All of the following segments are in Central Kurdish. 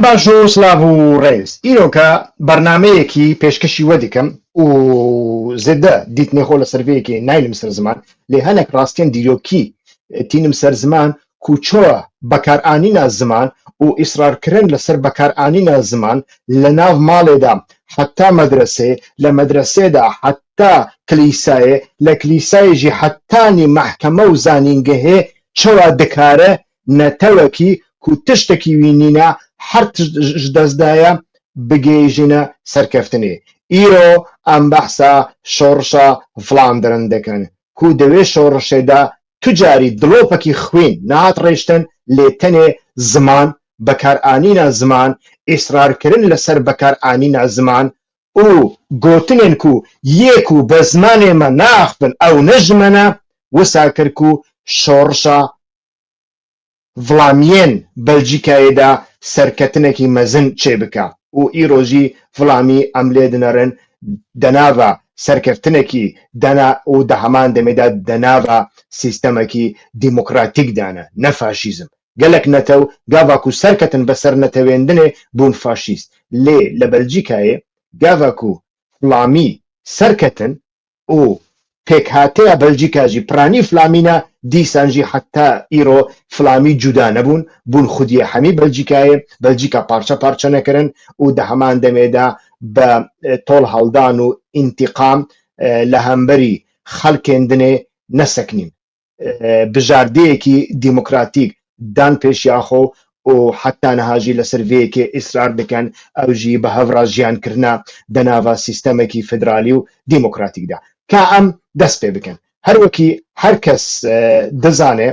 باشۆ سلااو و ڕێز ئیرۆکە بەرنمەیەکی پێشکەشی وە دیکەم و زێدە دیتنێ خۆ لە سەرڤەیەکی نایلم سەر زمان لێ هەنێک ڕاستیان دیرۆکی تینم سەر زمان کوچۆە بەکارئانینە زمان و ئیسرارکردن لەسەر بەکارئانینە زمان لە ناو ماڵێدا حتا مەدرسێ لە مەدرسێدا حتا کلیسایە لە کلیسایژی حتانی مەحکەمە و زانینگەهێ چەوا دکارە نەتەوەکی کو تشتێکی وینینە هەر دەستدایە بگەیژینە سەرکەفتنێ ئیرۆ ئەم بەحسا شۆڕشە فڵاندرن دەکەن کو دەوێ شۆڕشێدا توجاری دڵۆپەکی خوێن نهات ڕێشتن لێتەنێ زمان بەکارئانینە زمان ئیسرارکردن لەسەر بەکارئانینە زمان و گوتنێن کو یەک و بە زمانێمە ناخبن ئەو نەژمەنە وسا کرد و شۆڕشە ڤڵامیێن بەلجیکایەدا سەرکەتنێکی مەزن چێ بکە و ئیرۆژی ڤڵامی ئەم لێ دنەڕن دەناوە سەرکەفتنێکی دەنا و دە هەمان دەمێدا دەناوە سیستەمێکی دیموکراتیکدانە نە فاشیزم گەلک نەتەو گاڤاکو سەرکەتن بەسەر نەتەوێندنێ بوون فاشیست لێ لە بەلجیکایە گاڤاکو فڵامی سەرکەتن و پێکهاتەیە بەلجیکاژی پرانی فلامینە دیسانجی حتا ئیرۆ فلامی جودا نەبوون بوون خودیە هەمی بەلجیکایە بەلجیکا پارچە پارچە نەکردن و دە هەمان دەمێدا بە تۆڵ هەڵدان و ئینتیقام لە هەمبەری خەڵکێندنێ نەسەکنین بژاردەیەکی دیموکراتیک دان پێشیاخۆ و حتا نەهاژی لە سەرڤەیەکێ ئیسرار بکەن ئەوژی بە هەڤڕا ژیانکردنا دەناوە سیستەمێکی فدرالی و دیموکراتیکدا کە ئەم دەست پێ بکەن هەروەکی هەر کەس دەزانێ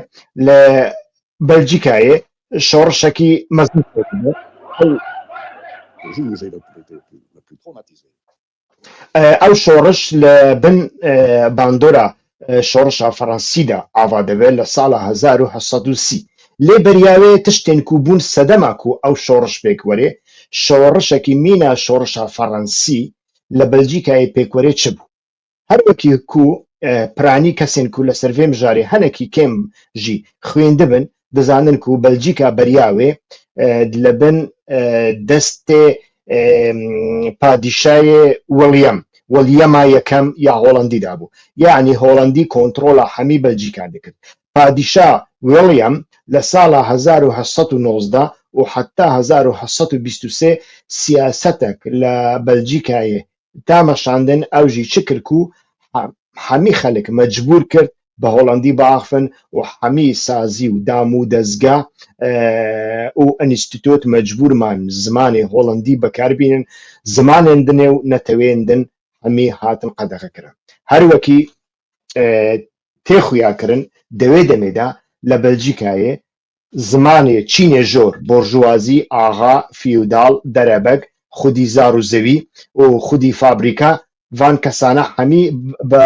لە بەلجیکایە شۆڕشێکی مەزن ئەو شۆڕش لە بن باندۆرە شۆڕشە فەڕەنسیدا ئاوا دەبێت لە ساڵە 1930 لێ بەریاوێ تشتێن کو بوون سەدەماک و ئەو شۆڕش پێکوەرێ شۆڕشێکی مینە شۆڕشە فەڕەنسی لە بەلجیکایە پێکوەرێ چ بوو هەروەکی کو پرانی کەسێن کو لە سەرڤێ مژارێ هەنێکی کێم ژی خوێندە بن دەزانن کو بەلجیکا بەریاوێ لە بن دەستێ پادیشایە وەلیەما یەکەم یا هۆڵەندیدا بوو یعنی هۆڵەندی کۆنتڕۆڵە هەمی بەلجیکا دەکرد پادیشا ویلیام لە ساڵە 1990 و حتا 1923 سیاسەتێک لە بەلجیکایە دامەشاندن ئەوژی چ کرد و هەمی خەڵک مەجبور کرد بە هۆڵەندی باخفن و هەمی سازی و دام و دەستگا و ئەنیستیتۆت مەجبورمان زمانی هۆڵەندی بەکاربینن زمانێندنێ و نەتەوێندن هەمی هاتن قەدەغەکردن هەروەکی تێخویاکردن دەوێ دەمێدا لە بەلجیکایە زمانێ چینێ ژۆر بۆرژوازی ئاغا فیوداڵ دەرەبەگ خودی زار و زەوی و خودی فابریکا وان کەسانە هەمی بە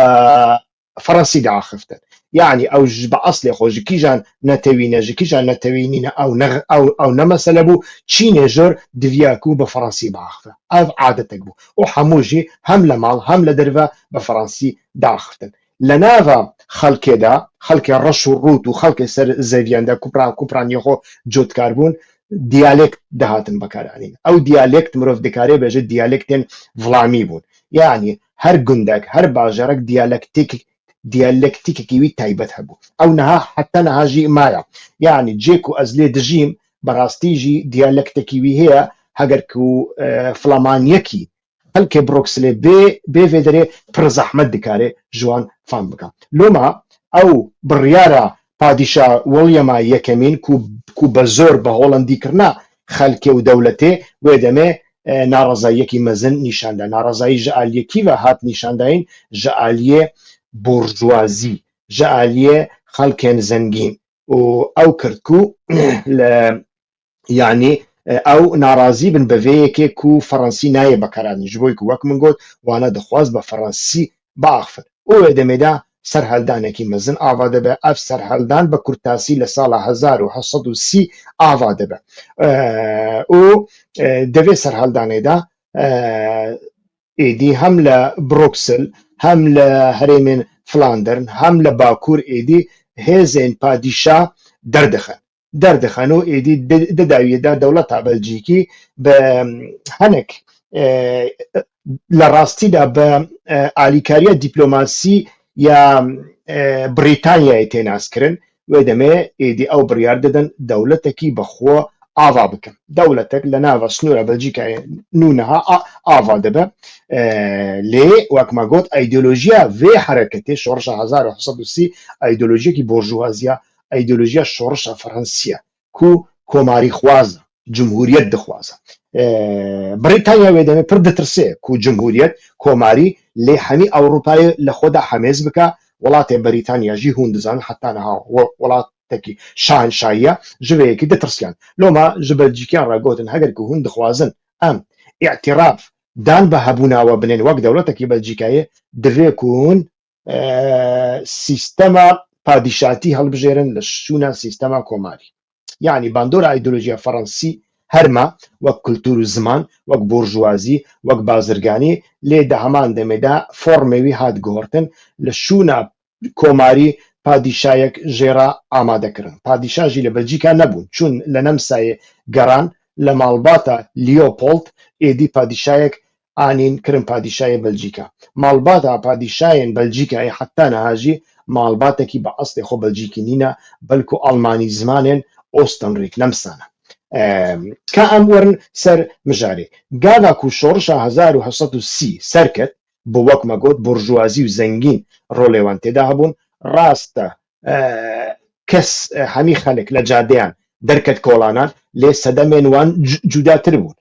فەڕەنسی داخفتن یعنی ئەو بە ئەسڵێ خۆ ژکیژان نەتەوینە ژکیژان نەتەوینینە ئەو نەمەسەلە بوو چینێ ژۆر دڤیاکو بە فەڕەنسی باخفە ئەو عادەتێک بوو و هەمووژی هەم لە ماڵ هەم لە دەرڤە بە فەڕەنسی داخفتن لە ناوە خەڵکێدا خەڵکی ڕەش و ڕوت و خەڵکی سەر زەویاندا کوپرانیەخۆ جۆتکار بوون دیالێکت دەهاتن بەکارانین ئەو دیالێکت مرۆڤ دەکارێ بێژێت دیالێکتێن ڤڵامی بوون یعنی هەر گوندێک هەر باژەرێک دیالێکتیکێکی وی تایبەت هەبوو ئەو نەها حتا نەهاژی مایە یعنی جێک و ئەزلێ دژیم بەڕاستیژی دیالێکتێکی وی هەیە هەگەر و فڵامانیەکی هەلکێ بڕۆکسلێ بێvێ دەرێ پڕ زەحمەت دکارێ ژوان فام بکە لۆما ئەو بڕیارە پادیشا وەلیەما یەکەمین کو بە زۆر بە هۆڵەندیکردنا خەلکێ و دەولەتێ وێ دەمێ ناڕەزاییەکی مەزن نیشاندا ناڕەزایی ژەعالیەکیڤە هات نیشانداین ژەعالیە بورژوازی ژەعالیە خەڵکێن زەنگین و ئەو کردکو لە یعنی ئەو ناڕازی بن بەvەیەکێک و فەڕەنسی نایە بەکارانی ji بۆی وەک من گوت وانە دەخواست بە فەڕەنسی باخفن وێ دەمێدا سەرهەڵدانێکی مەزن ئاوا دەبێ ئەف سەرهەڵدان بە کورتاسی لە ساڵە 1930 ئاوا دەبێ و دەبێ سەرهەڵدانێدا ئێدی هەم لە بڕۆکسل هەم لە هەرێمێن فلاندرن هەم لە باکوور ئێدی هێزێن پادیشا دەردەخەن دەردەخەن و ئێدی دەداویەدا دەوڵەتە بەلجیکی بە هەنێک لە ڕاستیدا بە ئالیکاریە دیپلۆماسی یا بریتانیای تێناسکردن وێ دەمێ ئێدی ئەو بڕیار دەدەن دەوڵەتێکی بەخۆ ئاوا بکەم دەوڵەتێک لە ناوە سنوورە بەلجیکای نونەها ئاوا دەبە لێ وەکمە گوت ئەیدۆلۆژیا vê حرەکەتێ شۆڕشە 1930 ئەیدۆلۆژیەکی بۆرژوازیە ئەیدۆلۆژیا شۆڕشە فەرەنسیە کو کۆماری خوازە جمهوریەت دەخوازە بریتانیا وێ دەمێ پڕ دەترسێ کو جمهوریەت کۆماری لێ هەمی ئەوروپای لە خۆدا حەمێز بکە وڵاتێ بەریتانیاژی هون دەزان حتانەها وڵاتێکی شاهنشاییە ژوەیەکی دەترسیان لۆما ji بەلجیکیان ڕاگوتن هەگەر کو هون دەخوازن ئەم ئیعتیراف دان بە هەبووناوە بنێن وەک دەوڵەتێکی بەلجیکایە دەوێ کو هون سیستەما پادیشاتی هەڵبژێرن لە شوونە سیستەما کۆماری یعنی باندۆرە ئایدۆلۆژیا فەڕەنسی هەرما وەک کولتور و زمان وەک بۆرژوازی وەک بازرگانی لێ دە هەمان دەمێدا فۆرمێوی هات گۆڕتن لە شوونە کۆماری پادیشایەک ژێرا ئامادەکردن پادیشاژی لە بەلجیکا نەبوون چون لە نەمسایە گەڕان لە ماڵباتە لیۆپۆڵد ئێدی پادیشایەک ئانین کردن پادیشایە بەلجیکا ماڵباتە پادیشایەن بەلجیکای حتا نەهاژی ماڵباتێکی بە ئەسڵی خۆ بەلجیکی نینە بەلکو ئەڵمانی زمانێن ئۆستەنریک نەمسانە کە ئەم وەرن سەر مژارێ گادا و شۆڕشە 1930 سەرکەت بۆ وەکمە گوت بورژوازی و زەنگین ڕۆڵێوان تێدا هەبوون ڕاستە کەس هەمی خەلک لە جادەیان دەرکەت کۆڵانان لێ سەدەمێن وان جوداتر بوون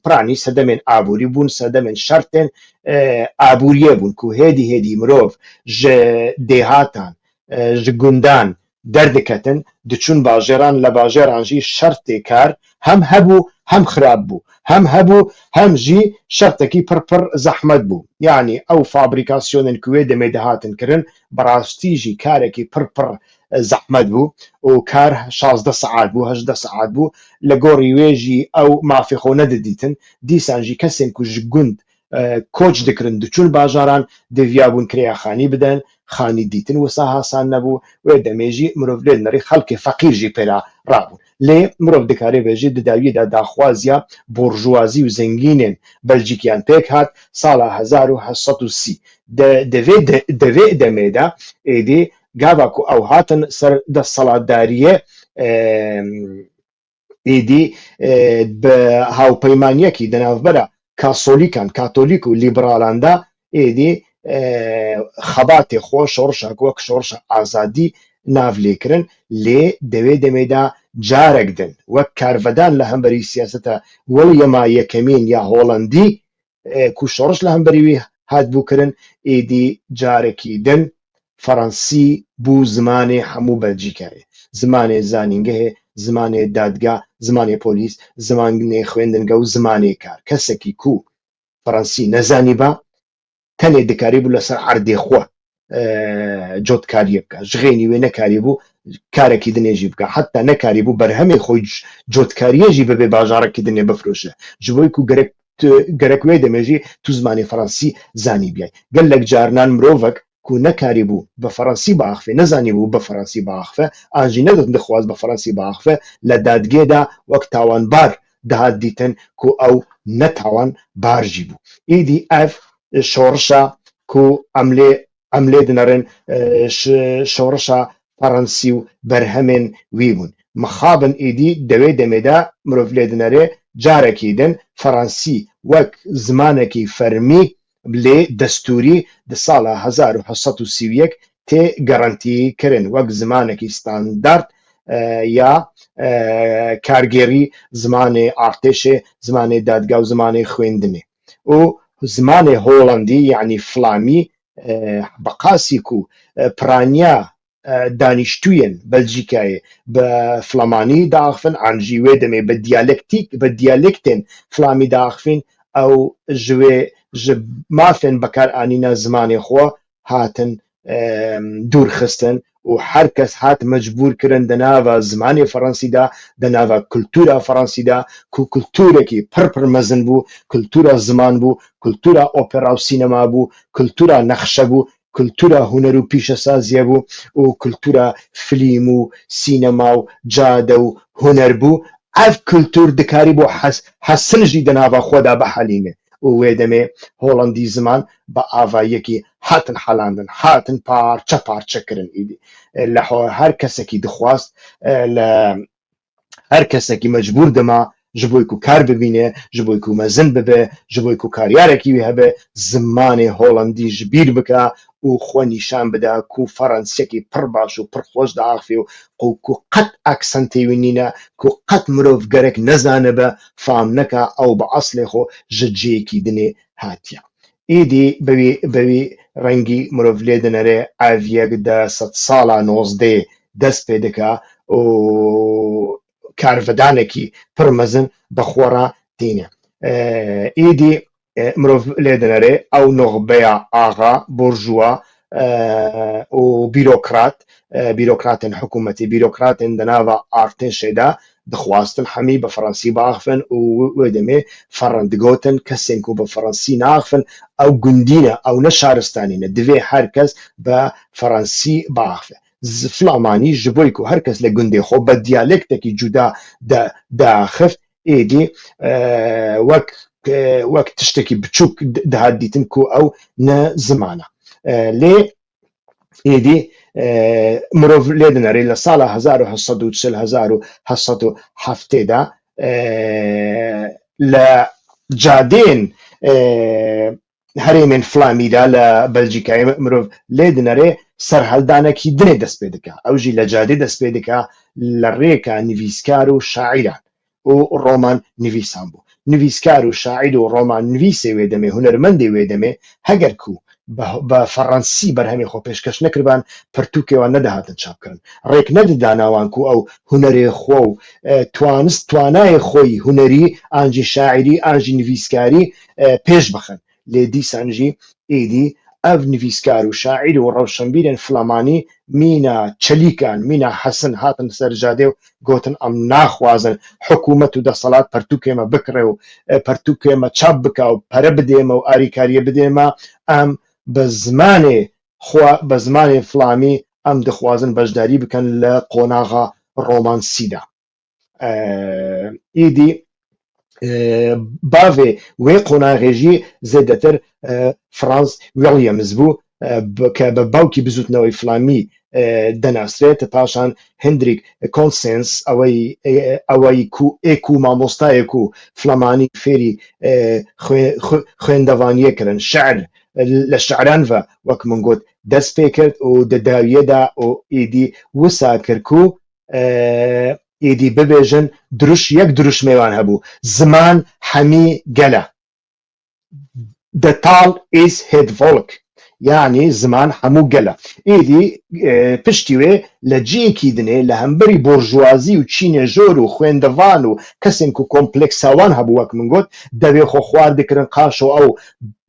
پرانی سەدەمێن ئابووری بوون سەدەمێن شەرتێن ئابووریە بوون کو هێدی مرۆڤ ژە دێهاتان ژ گوندان دەردەکەتن دچون باژێران لە باژێرانژی شەرتێ کار هەم هەبوو هەم خراپ بوو هەم هەبوو هەمژی شەرتێکی پڕ زەحمەت بوو یعنی ئەو فابریکاسیۆنن کوێ دەمێ دەهاتن کردن بەڕاستیژی کارێکی پڕ زەحمەت بوو و کار 16 سعات بوو 18 سعات بوو لە گۆڕی وێژی ئەو مافێخۆ نەدەدیتن دیسانژی کەسێن کوژ گوند کۆچ دەکردن دچون باژاران دەڤیابوون کرێخانی بدەن خانی دیتن وسا هاسان نەبوو وێ دەمێژی مرۆڤ لێ نەڕی خەڵکی فەقیرژی پێرا ڕابوون لێ مرۆڤ دەکارێ بێژی دەداویدا داخوازیە بۆرژوازی و زەنگینێن بەلجیکیان پێک هات ساڵە 1930 دەوێ دەمێدا ئێدێ گاواکو ئەو هاتن سەر دەسەڵاتداریە ئێدی بە هاوپەیمانیەکی دەناوبەرە کاسۆلیکان کاتۆلیک و لیبرالاندا ئێدی خەباتێ خۆ شۆڕشە وەک شۆڕشە ئازادی ناولێکردن لێ دەوێ دەمێدا جارێک دن وەک کارڤەدان لە هەمبەری سیاسەتە وەڵیەما یەکەمین یا هۆڵەندی کو شۆڕش لە هەمبەریوی هاتبووکردن ئێدی جارێکی دن فەڕەنسی بوو زمانێ هەموو بەلجیکایە زمانێ زانینگەهێ زمانێ دادگا زمانێ پۆلیس زمانێ خوێندنگە و زمانێ کار کەسێکی کو فەڕەنسی نەزانی بە تەنێ دەکاری بوو لەسەر عەردێ خۆ جۆتکاریە بکە ژغێنی وێ نەکاری بوو کارێکی دنێژی بکە حتا نەکاری بوو بەرهەمێ خۆی جۆتکاریەژی بەبێ باژارێکی دنێ بفرۆشە ji بۆی ku gerek wê demêjî tu zimanê Fransî zanî biyayî gelek carinan mirovek ku nekarî bû bi Fransî biaxive nezanî bû bi Fransî biaxive an jî nedixwaz bi Fransî biaxive li dadgê de wek tawanbar dihat dîtin ku ew netawan-bar jî bû êdî ev şorişa ku em lê dinerin şorişa Fransî û berhemên wî bûn mixabin êdî devê demê de mirov lê dinere carekî din Fransî wek zimanekî fermî lê destûrî di sala 1930 tê gerantî kirin wek zimanekî standard ya kargerî zimanê artêşê zimanê dadga û zimanê xwendinê û zimanê holandî yanî flamî beqasî ku piraniya danîştûyên Belcîkayê bi flamanî diaxivin an jî wê demê bi diyalektên flamî diaxivin ew ji wê ji mafên bekaranîna zimanê xwe hatin dûrxistin û her kes hat mecbûr kirin di nava zimanê Fransî de di nava kultûra Fransî de ku kultûrekî pir mezin bû kultûra ziman bû kultûra opera û sînema bû kultûra nexşe bû کللتورە هوەر و پیشەسازیە بوو و کللتورە فلیم و سینەما و جادە و هوەر بوو ئەف کللتور دکاری بۆ حەسنژی دەناوە خۆدا بەحەلینێ و وێ دەمێ هۆڵندی زمان بە ئاڤایەکی هاتن حەلاندن هاتن پارچە پارچەکردن ئیدی لە هەر کەسێکی دخواست لە هەر کەسێکی مەجبور دەما ji bo ku kar bibîne ji bo ku mezin bibe ji bo ku karyarekî wê hebe zimanê holandî ji bîr bike û xwe nîşan bide ku Fransiyekî pir baş û pir xweş diaxivê û ku qet aksentê wî nîne ku qet mirov gerek nezanibe fam neke ew bi eslê xwe ji ciyekî dinê hatiye êdî bevî rengî mirov lê dinere ev yek de sed sala 19 dest pê dike û کارڤدانێکی پڕ مەزن بەخۆڕا دینێ ئیدی مرۆڤ لێ دەنەرێ ئەو نۆغبەیە ئاغا بورژووە و بیرۆکراتن حکوومەتی بیرۆکراتن دەناوە ئارتێشێدا دخواستن هەمی بە فەڕەنسی باخفن و وێ دەمێ فەڕەندگۆتن کەسێک و بە فەڕەنسی ناخفن ئەو گوندینە ئەو نە شارستانینە divê her kes بە فەڕەنسی باخفێ فلامانی ji bo ku her kes li gundê xwe bi diyalektekî cuda daxist êdî wek tiştekî biçûk dihat dîtin ku ew ne ziman e lê êdî mirov lê dinere li sala 1840-1870 de li cadeyên herêmên Flamî de li Belçîkayê mirov lê dinere serheldanekî dinê dest pê dike ew jî li cadê dest pê dike li rêka nivîskar û şaîran û roman nivîsan bû nivîskar û şaîr û roman nivîsê wê demê hunermendê wê demê heger ku بە فەڕەنسی بەرهەمی خۆ پێشکەش نەکردبان پرتوکێوان نەدەهاتن چاپکردن ڕێک نەدەداناوان ku ئەو هوەرێ خۆ و توانایە خۆی هوەری ئانجی شاعری ئانجی نویسکاری پێش بخن لێ دیسانجی ئیدی ئەv نویسکار و شاعیر و ڕەوشەنبیرên فلەمانی مینە چەلیکان مینە حەسن هاتن سەر جادێ و گوتن ئەم ناخوازن حکوومەت و دەسەڵات پەرتوکێمە بکڕێ و پەرتوکێمە چاپ بکە و پەرە بدێمە و ئاریکاریە بدێمە ئەم بە زمانێ فلامی ئەم دەخوازن بەشداری بکەن لە قۆناغا ڕۆمانسیدا ئیدی bavê wê qonağêjî zêdetir Frans Williams bû ke bi bawkî bizûtinewê Flamî denasrê paşan Hendrik Consens ewey ku ê ku mamostayê ku Flamanî fêrî xwêndevaniyê kirin şeir li şeran ve wek min got dest pê kir û di dawiyê de û êdî wisa kir ku êdî bibêjin yek duruş mêwan hebû ziman hemî gel e de tal ês hêdvolk yani ziman hemû gel e êdî piştî wê li ciyekî dinê li hemberî borjwazî û çînêjor û xwêndevan û kesên ku kompleksawan hebû wek min got devê xwe xwar dikirin qaş û ew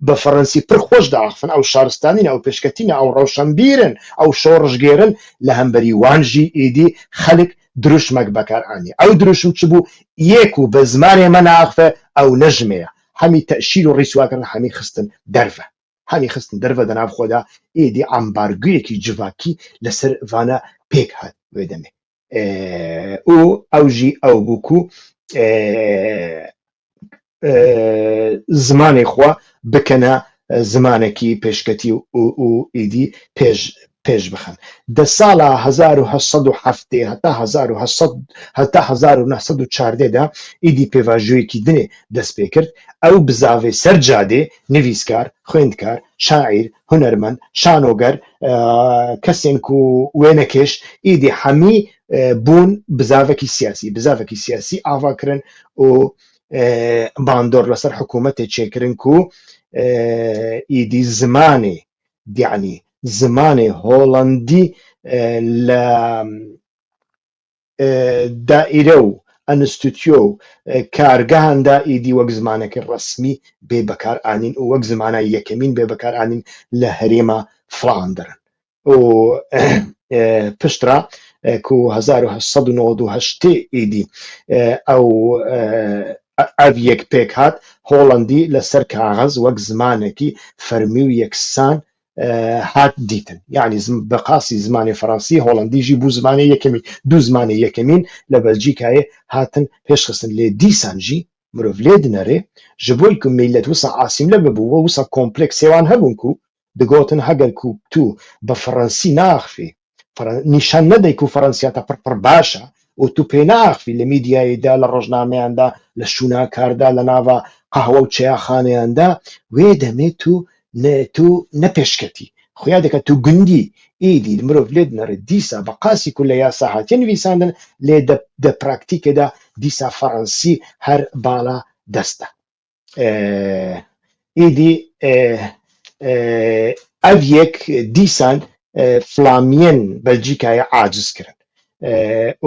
bi Frensî pir xweş diaxivin ew şaristanîn ew pêşketîne ew rewşenbîrin ew şorijgêrin li hemberî wan jî êdî xelik درuşmek bekar anî ew diruşim çi bû yê ku bi zimanê me naxife ew nejime ye hemî teşîr û rîswakirin hemî xistin derve hemî xistin derve di nav xwe de êdî embargoyekî civakî li ser vane pêk hat wê demê û ew jî ew bû ku zimanê xwe bikene zimanekî pêşketî û êdî pêş bixin di sala 1870 heta 1914 de êdî pêvajoyekî dinê dest pê kir ew bi zavê ser cadê nivîskar xwendkar şaîr hunermend şanoger kesên ku wê nekêş êdî hemî bûn bi zavekî siyasî ava kirin û bandor li ser hikûmetê çêkirin ku êdî zimanê yani zimanê holandî li daîre û enstitûyo û kargehan de êdî wek zimanekî resmî bê bekar anîn û wek zimana yekemîn bê bekar anîn li herêma Flandrin û piştre ku 1898 êdî ev yek pêk hat Holandî li ser kaxez wek zimanekî fermî û yeksan هات دیتن یعنی بەقاسی زمانی فەڕەنسی هۆڵندیژی بوو زمانی یەکەمین دوو زمانی یەکەمین لە بەلجیکایە هاتن پێشخستن لێ دیسانژی مرۆڤ لێ دنەرێ ji بۆی ku میلەت wisa ئاسیملە ببووە wisa کۆمپلێکسێوان هەبوون ku digotin heger ku tu bi Firensî naxivî nîşan nedê ku Firensiyata pir baş e û tu pê naxivî li mîdyayê de li rojnameyan de li şûnakar de li nava qehwe û çayaxaneyan de wê demê tu nepêşketî xuya dike tu gundî êdî mirov lê dinere dîsa bi qasî ku li yasa hatiye nivîsandin lê di praktîkê de dîsa Firensî her bala dest e êdî ev yek dîsan فلامiyên Belcîkayê aciz kirin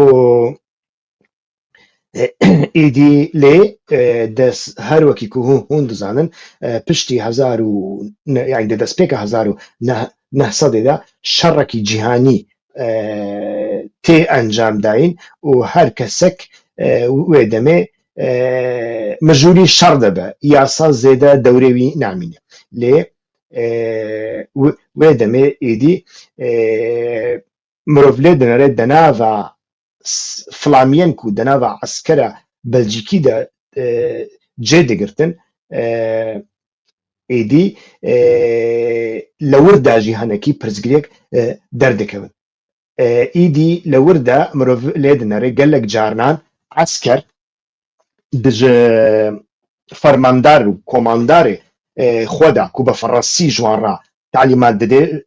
û êdî lê her wekî ku hûn dizanin piştî yani di destpêka 1900 de şerrekî cîhanî tê encam dayîn û her kesek wê demê mijûrî şer dibe yasa zêde dewrê wî namîne lê wê demê êdî mirov lê dinere di nava فلامiyên ku di nava eskera Belcîkî de cê digirtin êdî li wir de jî hinekî pirsgirêk derdikevin êdî li wir de mirov lê dinere gelek carinan esker ji fermandar û komandarê xwe de ku bi Firensî ji wan re talîmat dide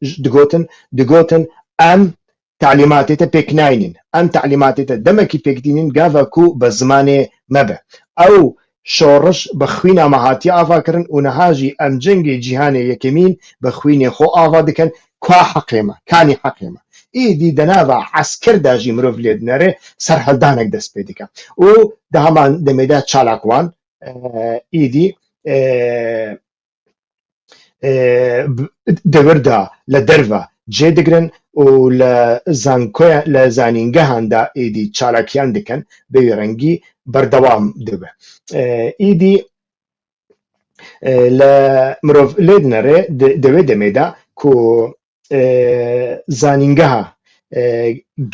digotin em تعلیماتê te pêk nayînin em talîmatê te demekî pêk dînin gava ku bi zimanê mebe ew şoriş bi xwîna me hatiye ava kirin û niha jî em cengê cîhanê yekemîn bi xwînê xwe ava dikin ka heqê me kanî heqê me êdî di nava esker de jî mirov lê dinere serhildanek dest pê dike û di heman demê de çalak wan êdî di wir de li derve cê digirin û li zanîngehan de êdî çalakiyan dikin bi wê rengî berdewam dibe êdî li mirov lê dinere di wê demê de ku zanîngeha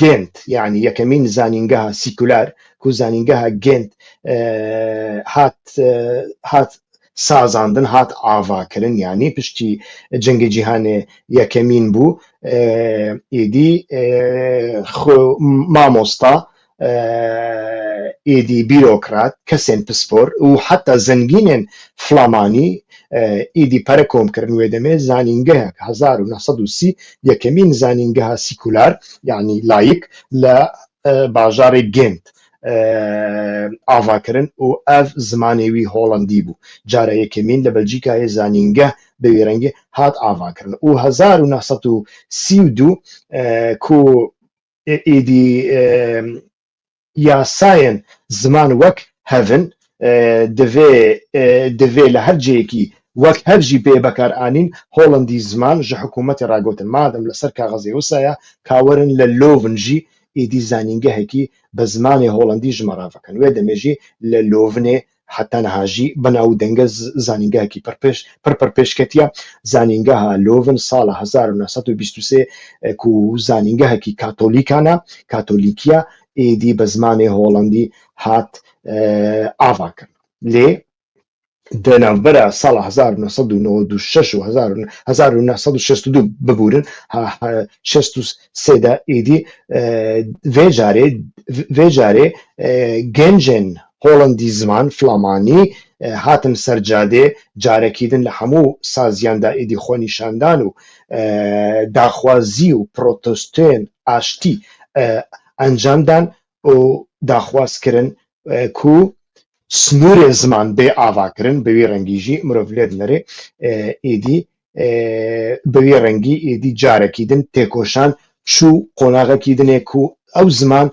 Gent yani yekemîn zanîngeha sîkular ku zanîngeha Gent hat sazandin hat avakirin yani piştî cengê cîhanê yekemîn bû êdî mamosta êdî bîrokrat kesên pispor û heta zengînên flamanî êdî perekom kirin wê demê zanîngehek 1930 yekemîn zanîngeha sîkular yani layık li bajarê Gent avakirin û ev zimanê wî holandî bû cara yekemîn li Belcîkayê zanîngeh bi wê rengî hat avakirin û 1932 ku êdî yasayên ziman wek hevin divê li her ciyekî wek hev jî pê bekar anîn holandî ziman ji hikûmetê ragotin madem li ser kaxezê wisa ye kawerin li lovin jî êdî zanîngehekî bi zimanê holandî ji me ravekin wê demê jî li Lovinê heta niha jî binawdenge zanîngehekî pir pêşketiye zanîngeha Lovin sala 1923 ku zanîngehekî katolîkan e katolîkiya êdî bi zimanê holandî hat avakirin lê di navbera sala 1996 û 1962 bibûrin 63 de êdî vê carê gencên holandî ziman flamanî hatin ser cadê carekî din li hemû saziyan de êdî xwe nîşandan û daxwazî û protesteyên aştî encam dan û daxwaz kirin ku snûrê ziman bê avakirin bi wê rengî jî mirov lê dinere êdî bi wê rengî êdî carekî din têkoşan çû qonaxekî dinê ku ew ziman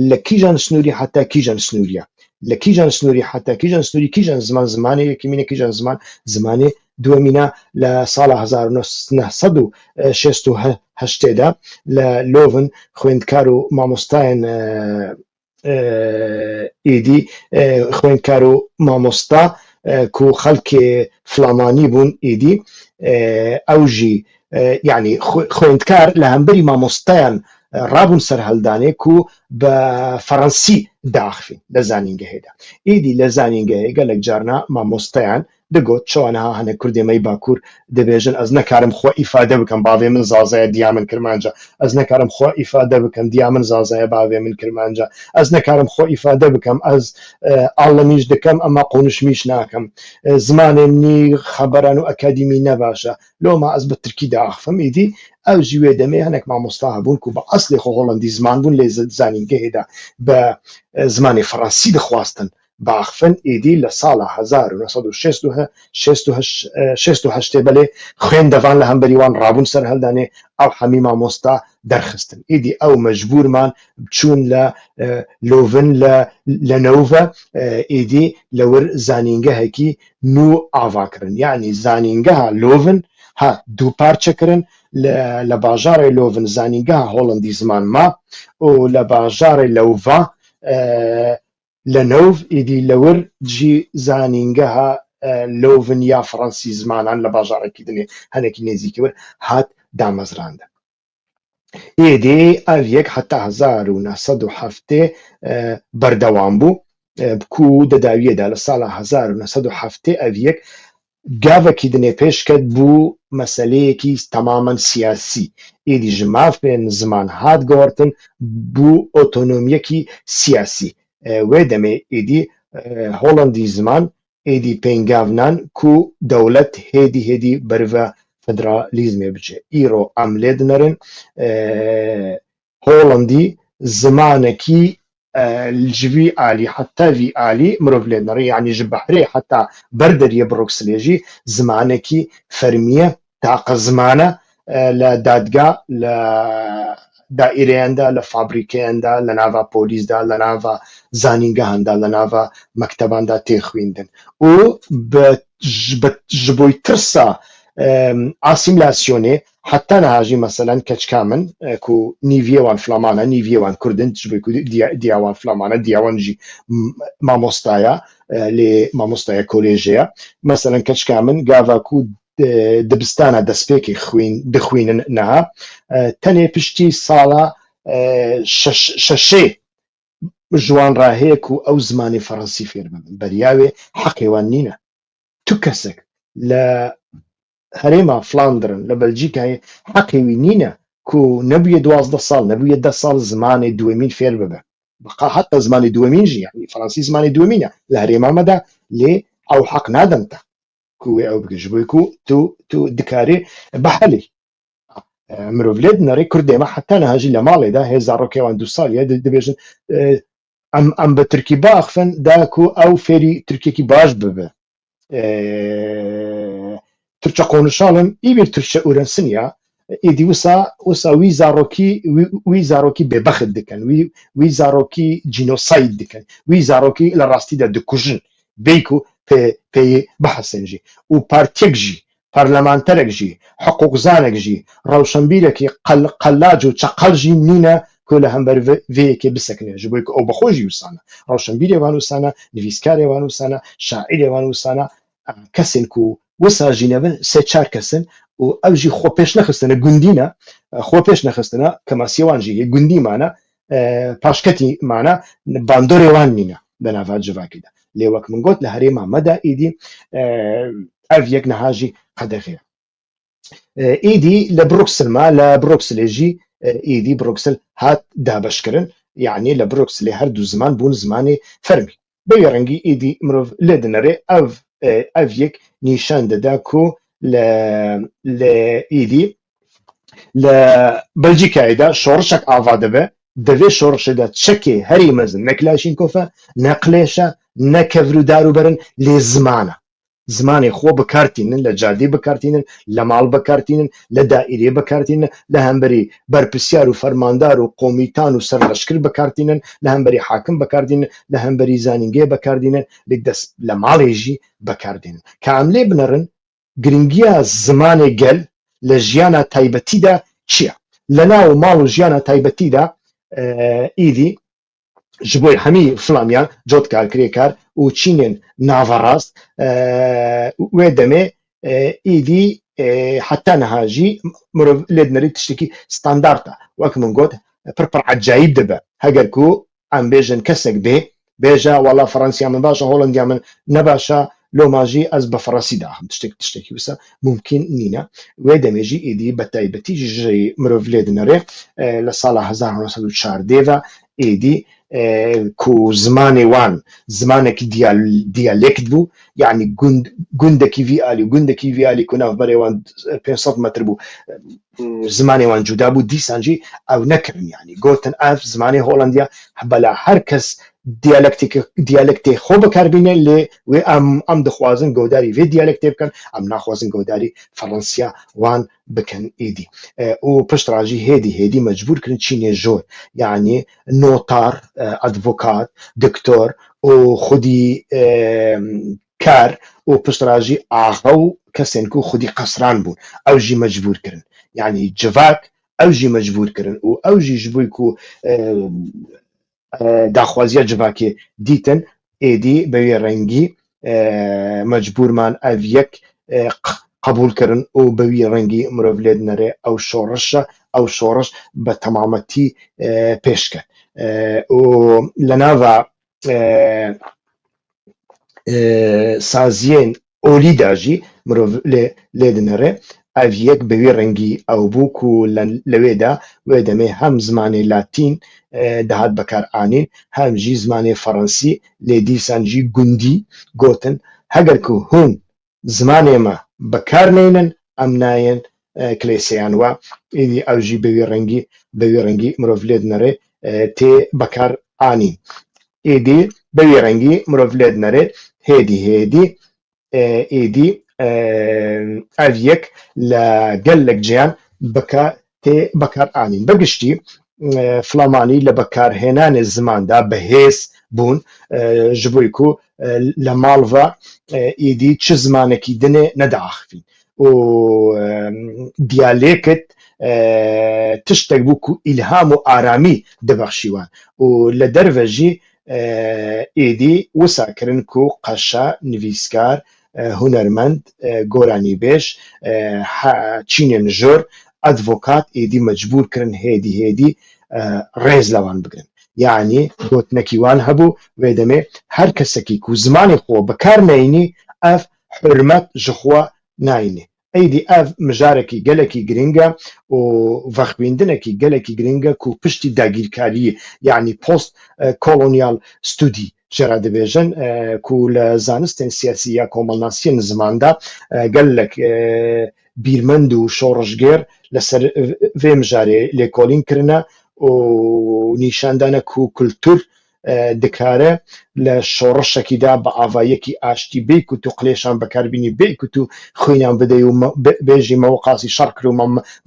li kîjan snûrî heta kîjan snûriye li kîjan snûrî heta kîjan snûrî kîjan ziman zimanê yekemîn e kîjan ziman zimanê duwemîn e li sala 1968 de li Lovin xwendkar û mamostayên êdî xwendkar û mamosta كو خەڵکێ فڵامانی بوون ئیدی ئەوژی یعنی خوێندکار لە هەمبەری مامۆستایان ڕابوون سەر هەڵدانێ و بە فەڕەنسی داخفین لە زانینگەهێدا ئیدی لە زانینگەهێ گەلێک جارنا مامۆستایان دەگوت چۆنها هەنە کوردێمەی باکوور دەبێژن ئەس نەکارم خۆ ئیفادە بکەم باوێ من زازایە دیا من کرمانجا ئەس نەکارم خۆ ئیفادە بکەم دیا من زازایە باوێ من کرمانجا ئەس نەکارم خۆ ئیفادە بکەم ئەس ئاڵەمیش دەکەم ئەمە قونشمیش ناکەم زمانێم نی خەبەران و ئەکادیمی نەباشە لۆما ئەس بە ترکی داخفم ئیدی ئەو ژوێ دەمێ هەنێک مامۆستا هەبوون و بە ئەسلی خۆ هۆڵەندی زمان بوون لێ زانینگەهێدا بە زمانی فەڕەنسی دەخواستن باخفن ئیدی لە ساڵە 1960 بەلێ خوێندەوان لە هەمبەریوان ڕابوون سەر هەلدانێ ئەو هەمی مامۆستا دەرخستن ئیدی ئەو مەجبورمان بچوون لە لۆڤن لە نەوڤە ئیدی لەور زانینگەهێکی نو ئاواکردن یعنی زانینگەها لۆڤن ها دوو پارچەکردن لە باژارێ لۆڤن زانینگەها هۆڵەندی زمان ما و لە باژارێ لەوڤا لە نەوڤ ئیدی لەور جی زانینگەها لۆڤن یا فەڕەنسی زمانان لە باژارێکی دنێ هەنێکی نێزیکەوە هات دامەزراندە ئیدی ئەڤیەک حتا 1970 بەردەوام بوو کو دەداویەدا لە ساڵە 1970 ئەڤیەک گاوەکی دنێ پێشکەت بوو مەسەلەیەکی تەمامەن سیاسی ئیدی ژماف پێن زمان هات گۆڕتن بوو ئۆتۆنۆمیەکی سیاسی وێ دەمێ ئیدی هۆڵەندی زمان ئیدی پێنگاونان کو دەوڵەت هێدی بەرڤە فدرالیزمێ بچێ ئیرۆ ئەم لێ دنەرن هۆڵەندی زمانێکی جوی عالی حتا وی عالی مرۆڤ لێ دنەڕێ یعنی ژ بەحرێ حتا بەردەریە بڕۆکسلێژی زمانێکی فەرمیە تاقە زمانە لە دادگا لە دائیرەیاندا لە فابریکەیاندا لە ناوا پۆلیسدا لە ناوا زانینگەهاندا لە ناوا مەکتەباندا تێخوێندن و ji بۆی ترسا ئاسیملاسیۆنێ حتا نەهاژی مەسەلەن کەچکامن ku نیڤیێوان فلامانە نیڤیێوان کوردن دیاوان فلامانە دیاوانژی مامۆستایە لێ مامۆستایە کۆلێژەیە مەسەلەن کەچکامن گاڤاکو دبستانە دەستپێکی دەخوێنن نەها تەنێ پشتی ساڵە شەشێ ژوان ڕاهەیە و ئەو زمانی فەڕەنسی فێر ببن بەریاوێ حەقێوان نینە تو کەسێک لە هەرێما فلاندرن لە بەلجیکای حەقێوی نینە کو نەبوویە 12 ساڵ نەبوویە 10 ساڵ زمانی دووەمین فێر ببە بقا حتا زمانی دووەمینژی یعنی فەڕەنسی زمانی دووەمینە لە هەرێمامەدا لێ ئەو حەق نادەنتە کوێ ئەو بگەژ بۆی و تو دکارێ بەحەلی مرۆڤ لێ دنەڕێ کوردێمە حتا نەهاژی لە ماڵێدا هێ زاڕۆکێوان 2 ساڵیە دەبێژن ئەم بە تورکی باخفن داکو ئەو فێری تورکێکی باش ببە ترکە قۆنشاڵن ئیبێ ترکە ئورەنسنیا ئیدی وسا وی زارۆکی بێبەخت دکەن وی زارۆکی جینۆساید دکەن وی زارۆکی لە ڕاستیدا دکوژن بیک و پێی بەحەسەنجی و پارتێکژی پەرلەمانتەرێکژی حقوقزانێکژی ڕەوشەنبیرێکی قەلاج و چەقەڵژی نینە کۆ لە هەمبەر vەیەکێ بسەکنێ ji بۆی ئەو بەخۆشی وسانە ڕەوشەنبیرێوان وسانە نویسکارێوان وسانە شاعیرێوان وسانە کەسێن و وسا ژینەبن سێ چار کەسن و ئەوژی خۆ پێش نەخستنە گوندینە خۆ پێش نەخستنە کەماسیێوانژی گوندیمانە پاشکەتیمانە باندۆرێوان نینە لە ناڤات جڤاکیدا لێ وەک من گوت لە هەرێما مەدا ئیدی ئەڤ یەک نەهاژی قەدەغەیە ئیدی لە بروکسلما لە بروکسلێژی ئیدی بروکسل هات دابەشکردن یعنی لە بروکسلێ هەردوو زمان بوون زمانی فەرمی بەوێ ڕەنگی ئیدی مرۆڤ لێ دنەرێ ئەڤ یەک نیشان دەدا کو لە ئیدی لە بەلجیکایدا شۆڕشێک ئاوا دەبێ دەوێ شۆڕشێدا چەکێ هەری مەزن نەکلاشینکۆفە نەقلێشە نەکەڤر و داروبەرن لێ زمانە زمانی خۆ بەکارتینن لە جادی بەکارتینن لە ماڵ بەکارتینن لە دائیرێ بەکارتینن لە هەمبەری بەرپرسیار و فەرماندار و قۆمیتان و سەرلەشکر بەکارتینن لە هەمبەری حاکم بەکاردینن لە هەمبەری زانینگێ بەکاردینن لە ماڵێژی بەکاردێنن کە ئەم لێ بنەڕن گرنگیە زمانی گەل لە ژیانە تایبەتیدا چییە لە ناو ماڵ و ژیانە تایبەتیدا ئیدی ji bo hemî filamiyan cotkar kirêkar û Çînên navarast wê demê êdî heta niha jî mirov lê dinêrî tiştekî standard e wek min got pir pir ecayîb dibe heger ku em bêjin kesek bê bêje wala Fransiya min baş e Holandiya min ne baş e loma jî ez bi Fransî diaxim tiştekî wisa mumkîn nîne wê demê jî êdî bi taybetî ji mirov lê dinêre li sala 1914 ve êdî ku zimanê wan zimanekî diyalekt bû yani gundekî vî alî gundekî vî alî ku navberê wan 500 metr bû zimanê wan cuda bû dîsan jî ew nekirin yani gotin ev zimanê Holandiya bela her kes diyalektê xwe bikarbîne lê wê em dixwazin gewdarî vê diyalektê bikin em naxwazin gewdarî Fransiya wan bikin êdî û piştra jî hêdî mecbûr kirin Çînê jor yani notar advokat doktor û xwedî kar û piştra jî axa û kesên ku xwedî qesran bûn ew jî mecbûr kirin yani civak ew jî mecbûr kirin û ew jî ji bo ku daxwaziya civakê dîtin êdî bi wê rengî mecbûrman ev yek qebûl kirin û bi wî rengî mirov lê dinêre ew şoreş e ew şoreş bi temametî pêş ket û li nava saziyên olî de jî mirov lê dinêre ev yek bi wê rengî ew bû ku li wê de wê demê hem zimanê latîn dihat bekaranîn hem jî zimanê Fransî lê dîsan jî gundî gotin heger ku hûn zimanê me bekar neynin em nayên kilêseyan we êdî ew jî bi wê rengî mirov lê dinêre tê bekaranîn êdî bi wê rengî mirov lê dinêre hêdî êdî ev yek li gelek ciyan tê bekaranîn bigiştî Flamanî li bekarhênanê ziman de bihêz bûn ji bo ku li mal ve êdî çi zimanekî dinê nedaxivîn û diyalêkt tiştek bû ku îlham û aramî dibexşî wan û li derve jî êdî wisa kirin ku qeşa nivîskar hunermend goranîbêj Çînên jor advokat êdî mecbûr kirin hêdî rêz li wan bigirin yani gotinekî wan hebû wê demê her kesekî ku zimanê xwe bikar neyînî ev hurmet ji xwe nayînê êdî ev mijarekî gelekî giring e û vexbîndinekî gelekî giring e ku piştî dagîrkariyê yani post kolonyal studî jê re dibêjin ku li zanistên siyasî ya komelnasiyên ziman de gelek bîrmend û şoreşgêr li ser vê mijarê lêkolîn kirine û nîşan dane ku kultur dikare li şoreşekî de bi avayekî aştî bê ku tu qilêşan bekarbînî bê ku tu xwînan bideyî û bêjî me qasî şer kir û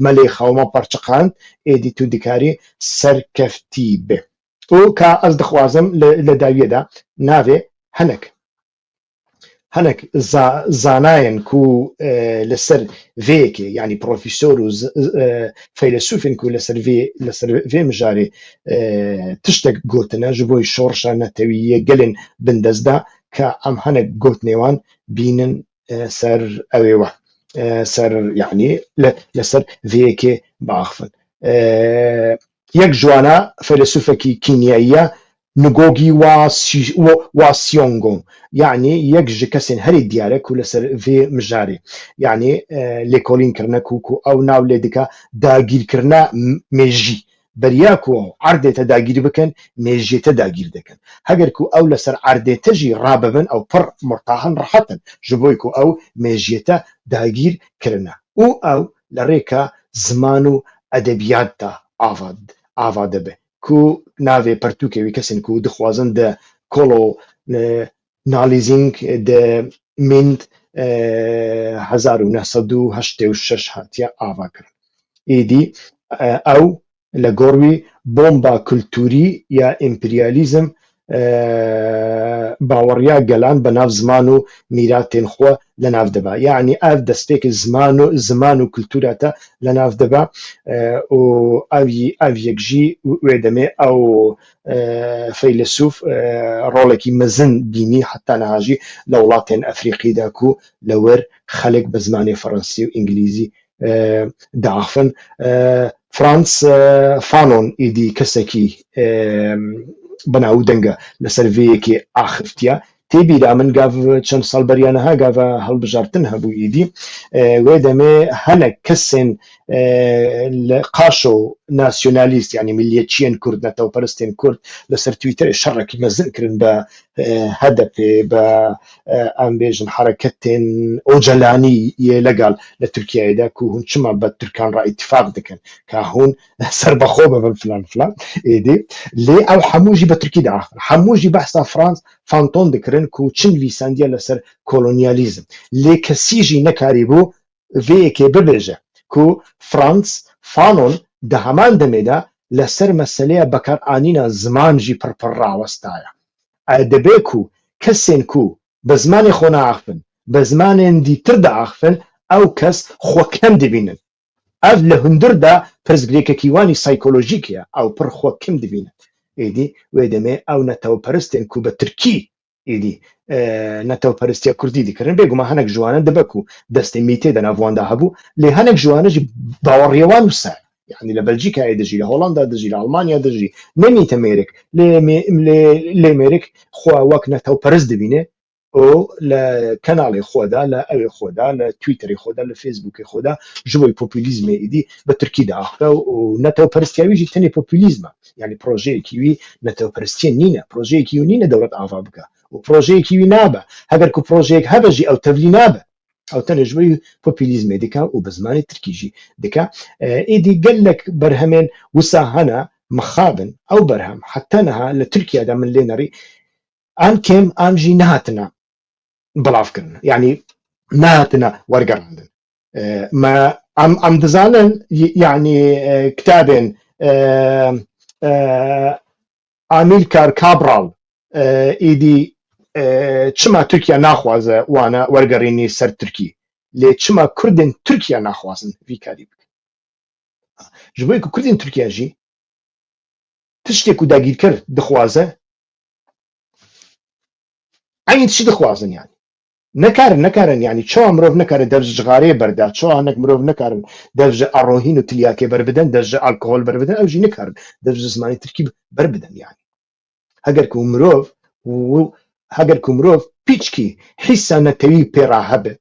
me lê xew me perçiqand êdî tu dikarî serkeftî bê û ka ez dixwazim li dawiyê de navê hinek zanayên ku li ser vêyekê yani profesör û feylesûfên ku li ser vê mijarê tiştek gotine ji bo şoreşa netewîyê gelên bindez de ka em hinek gotinê wan bînin ser evê we ser yani li ser vêyekê biaxivin yek ji wan e feylesûfekî kînyayî ye Ngugi wa Thiong'o yani yek ji kesên herî diyar e ku li ser vê mijarê yani lêkolîn kirine ku ew nav lê dike dagîrkirina mêjî beriya ku erdê te dagîr bikin mêjiyê te dagîr dikin heger ku ew li ser erdê te jî rabibin ew pir murtahin rihetin ji bo ku ew mêjiyê te dagîr kirine û ew li rêka ziman û edebiyat de ava dibe ku navê pirtûkê wî kesên ku dixwazin de kolonîzîng de mênd 1986 hatiye avakirin êdî ew li gor wî bomba kultûrî ya împeryalîzm باوەڕیا گەلان بە ناو زمان و میراتێن خۆ لە ناو دەبا یعنی ئەف دەستپێکی زمان و کللتوراتە لە ناو دەبا و ئەو یەکژی وێ دەمێ ئەو فەیلسوف ڕۆڵێکی مەزن بینی حتا نەهاژی لە وڵاتێن ئەفریقیدا و لەوەر خەڵک بە زمانی فەڕەنسی و ئینگلیزی داخن فرانس فانۆن ئیدی کەسێکی بەناو دەنگە لەسەر vەیەکی ئاخفتیە تێبیرا من گاڤ چەند ساڵ بەریانەها گاڤە هەڵبژارتن هەبوو ئیدی وێ دەمێ هەنێک کەسێن لە قاش و ناسیۆنالیست یعنی میلیەتچیەن کورد نەتەوەپەرستێن کورد لەسەر تویتەر شەڕێکی مەزن کردن بە هەدەپێ بە ئەمبێژن حرەکەتێن ئۆجەلانی لەگەڵ لە تورکیایدا کو هون چما بە تورکان ڕ ئیتفاق دەکەن کا هون سەربەخۆ ببن فلان فلان ئێدێ لێ ئەو هەمووژی بە تورکی داخن هەمووژی بەحسا فرانس فانتۆن دەکردن کو چن ویساندیە لەسەر کۆلۆنیالیزم لێ کەسیژی نەکاری بوو vەیەکێ ببێژە کو فرانس فانۆن دە هەمان دەمێدا لەسەر مەسەلەیە بەکارئانینە زمانژی پڕپڕ ڕاوەستایە دەبێ کو کەسێن کو بە زمانی خۆ ناخفن بە زمانێن دیتر داخفن ئەو کەس خۆکەم دەبینن ئەف لە هەندردا پرزگرێکەکیوانی سایکۆلۆژیکیە ئەو پڕ خۆکەم دەبینن ئیدی وێ دەمێ ئەو نەتەوەپەرستێن کو بە تورکی ئیدی نەتەوەپەرستیە کوردی دیکردن بێگومە هەنێک جوانە دەبەک و دەستی میتێ دەناواندا هەبوو لێ هەنێک جوانەژی باوەڕێوان وسە يعني لبلجيكا دجي لهولندا دجي لألمانيا دجي نميت أمريك لأمريك خوا وكنا تو برز دبينه أو لكنال خودا لا أو خودا لا تويتر خودا لا فيسبوك خودا جوي بوبوليزم إيدي بتركي دا ونتو برستيوي جي تاني بوبوليزم يعني بروجي كيوي نتو برستين نينا بروجي كيو نينا دولة أفابكا وبروجي كيوي نابا هذا كو بروجي هبجي أو تبلي نابا أو تنجوي بوبوليزم ديكا وبزمان تركيجي ديكا إيدي قال لك برهمين وساهنا مخابن أو برهم حتى نها لتركيا دا من لينري أن كم أنجي نهاتنا بلافكن يعني نهاتنا ورقرندن ما أم دزانن يعني كتابين أميلكار كابرال إيدي چما تركيا ناخوازه وانا ورقريني سر تركي لي چما كردن تركيا ناخوازن في كاريب جبوي كردن تركيا جي تشتكو داقير كر دخوازه عين تشي دخوازن يعني نكارن يعني شو مروف نكارن درجة غارية بردا شو هناك مروف نكارن درجة أروهين وتلياكي بربدن درجة الكحول بربدن أو جي نكارن درجة زماني تركي بربدن يعني هاگركو مروف هاگركو مروف بيچكي حسا نتوي بيرا هبه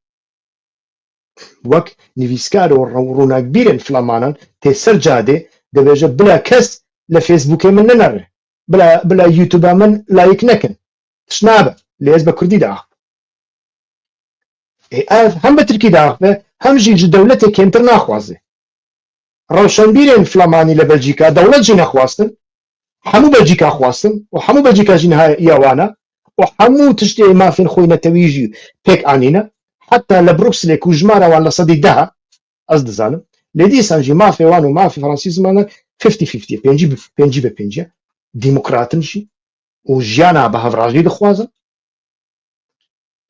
وك نویسکار و روناک بیرن فلامانان تی سرجاده دبیجه بلا کس لفیسبوک من ننره بلا یوتیوب من لایک نکن تشنابه لیز با کردی داخل هم بترکی داخل هم جی دولت کمتر ناخوازه روشن بیرن فلامانی لبلجیکا دولت جی نخواستن همو بلجیکا خواستن و همو بلجیکا جی نها یوانا و همو تشتی مافین خوی نتویجی پیک آنینا حتى لبروكسل كوجمارا ولا صدي دها قصد زالم لدي سانجي ما في وانو ما في فرنسيس مانا 50-50 بينجي بينجي ديمقراطنشي وجيانا بهفراجي دخوازن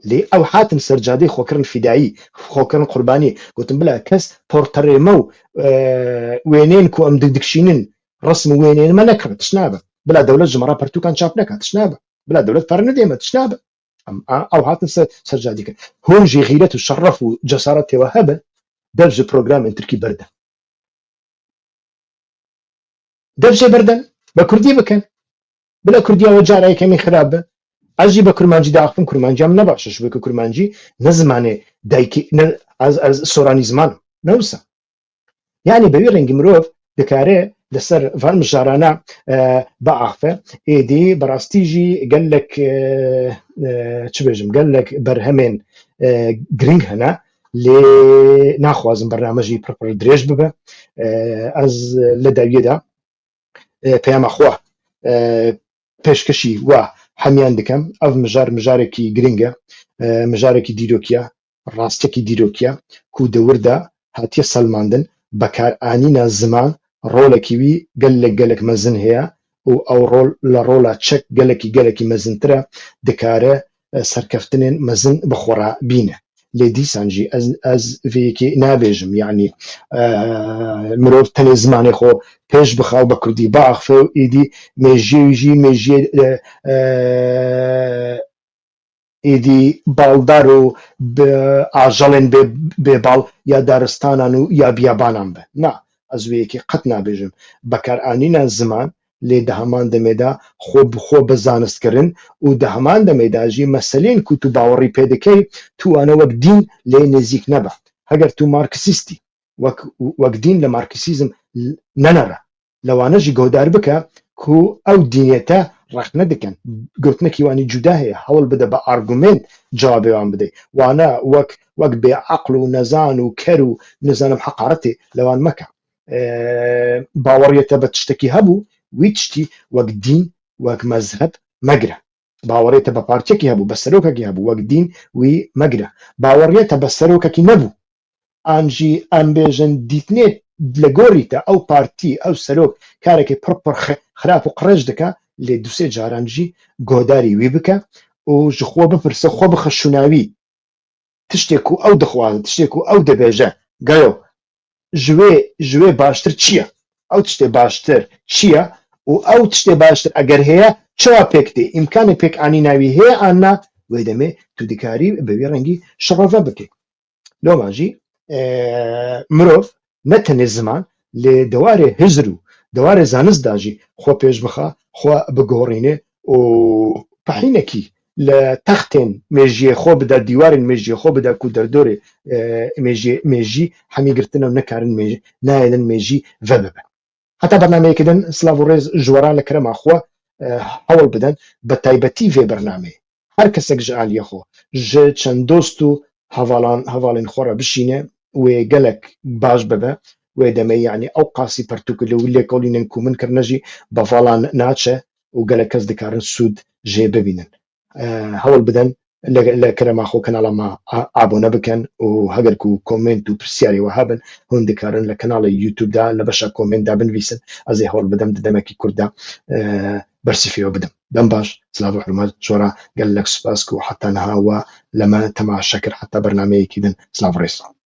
لي او حاتم سرجادي خوكرن فدائي خوكرن قرباني قلتم بلا كاس بورتريمو وينين كو ام دكشينين رسم وينين ما نكرت تشنابه بلا دولة جمرا برتو كان شاب نكا تشنابه بلا دولة فرنديمة تشنابه او هاتن سرجادي هون جي غيرت وشرف وجسارة وهبه درجة بروجرام تركي بردن درجة بردن بكردي بكن بلا كردية وجارة كمي خرابة اجي بكرمانجي داخل كرمانجي ام نباشش شبك كرمانجي نزمانه دايكي از سوراني زمان نوسا يعني بيرنج مروف دكاره لسر فان مجارانا بعافة ايدي براستيجي قال لك تشبيجم قال لك برهمين جرينج هنا لي ناخوازم برنامجي بروبر دريج ببا از لدايدا بيام اخوه پێشکەشی وا هەمیان دەکەم ئەو مژارێکی گرنگە مژارێکی دیرۆکیە ڕاستێکی دیرۆکیە کو دەوردا هاتیە سەلماندن بەکارئانینە زمان ڕۆڵێکی وی گەلێک مەزن هەیە و ئەو ڕۆڵ لە ڕۆڵە چەک گەلێکی مەزنترە دەکارە سەرکەفتنێن مەزن بخۆڕا بینە لێ دیسانجی ئەس vەیەکی نابێژم یعنی مرۆڤ تەنێ زمانی خۆ پێش بخاو بە کوردی باخفە و ئیدی مێژێژی مێژێ ئیدی باڵدار و ئاژەڵێن بێباڵ یا دارستانان و یا بیابانان بە نا ئەس vەیەکی قەت نابێژم بەکارئانینە زمان لێ دە هەمان دەمێدا خۆ بخۆ بە زانستکردن و دە هەمان دەمێداژی مەسەلەین کو تو باوەڕی پێ دەکەی توانە وەک دین لێ نزیک نەبە هەگەر تو مارکسیستی وەک دین لە مارکسیزم نەنەڕە لەوانەژی گۆدار بکە کو ئەو دینێتە ڕەخ نەدەکەن گوتنێکی وانی جودا هەیە هەوڵ بدە بە ئارگومنت جوابێوان بدەیت وانە وەک بێعەقڵ و نەزان و کەر و نزانم حەقارەتێ لەوان مەکە باوەڕیەتە بە تشتێکی هەبوو وی تشتی وەک دین وەک مەزهب مەگرە باوەڕێتە بە پارچێکی هەبوو بە سەرۆکێکی هەبوو وەک دین وی مەگرە باوەڕێتە بە سەرۆکێکی نەبوو ئانجی ئەمبێژن دیتنێت لە گۆڕیتە ئەو پارتی ئەو سەرۆک کارێکی پڕ خراپ و قڕێژ دەکە لێ دوسێ جارانجی گۆداری وی بکە و ji خۆ بپرسە خۆ بخە شوناوی تشتێک و ئەو دەخوازە تشتێک و ئەو دەبێژە گەیۆ ژوێ باشتر چییە ئەو تشتێ باشتر چییە و ئەو تشتێ باشتر ئەگەر هەیە چوا پێکتێ ئیمکانی پێکانی ناوی هەیە ئانا وێ دەمێ تو دیکاری بەوێ ڕەنگی شەڕەڤە بکەیت لۆماژی مرۆڤ نەتەنێ زمان لێ دەوارێ هزر و دەوارێ زانستداژی خۆ پێش بخە خۆ بگۆڕینێ و پەحینێکی لە تەختێن مێژیە خۆ بدە دیوارن مێژیە خۆ بدە کو دەردۆرێ مێژی هەمیگرتنە و نەکارن نایەنن مێژی ڤە ببە هەتا بەرنامەیەکردن سلااو و ڕێز ژوەران لە کرەما خۆ هەوڵ بدەن بە تایبەتی vê بەرنامێ هەر کەسێک ji aliyê xwe ji çend dost û hevalên xwe re bişîne wê gelek baş bibe wê demê yanî ew qasî pertûk li wî lêkolînên ku min kirine jî bevala naçe û gelek kes dikarin sûd jê bibînin hewl bidin li kirema xwe kanala me abone bikin û heger ku komênt û pirsyarê we hebin hûn dikarin li kanala YouTube da li beşa komênt da binivîsin ez ê hewl bidim di demekî Kurd da bersîfê bidim dem baş silav û hurmat jora gelek spas ku heta niha we li me temaşe kir heta bernameyekî din silav rêz